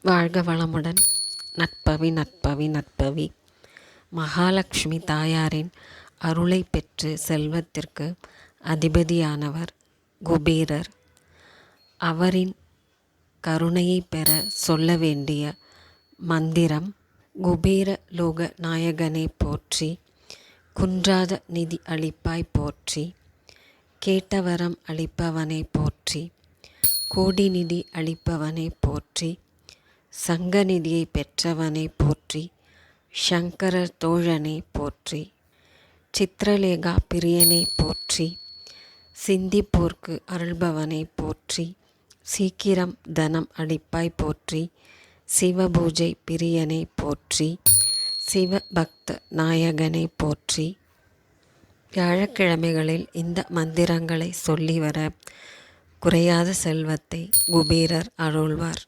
வாழ்க வளமுடன். நற்பவி மகாலட்சுமி தாயாரின் அருளை பெற்று செல்வத்திற்கு அதிபதியானவர் குபேரர். அவரின் கருணையை பெற சொல்ல வேண்டிய மந்திரம்: குபேர லோக நாயகனை போற்றி, குன்றாத நிதி அளிப்பாய் போற்றி, கேட்டவரம் அளிப்பவனை போற்றி, கோடி நிதி அளிப்பவனை போற்றி, சங்க நிதியை பெற்றவனை போற்றி, சங்கரர் தோழனை போற்றி, சித்திரலேகா பிரியனை போற்றி, சிந்திப்போர்க்கு அருள்பவனை போற்றி, சீக்கிரம் தனம் அளிப்பாய் போற்றி, சிவபூஜை பிரியனை போற்றி, சிவபக்த நாயகனை போற்றி. வியாழக்கிழமைகளில் இந்த மந்திரங்களை சொல்லி வர குறையாத செல்வத்தை குபேரர் அருள்வார்.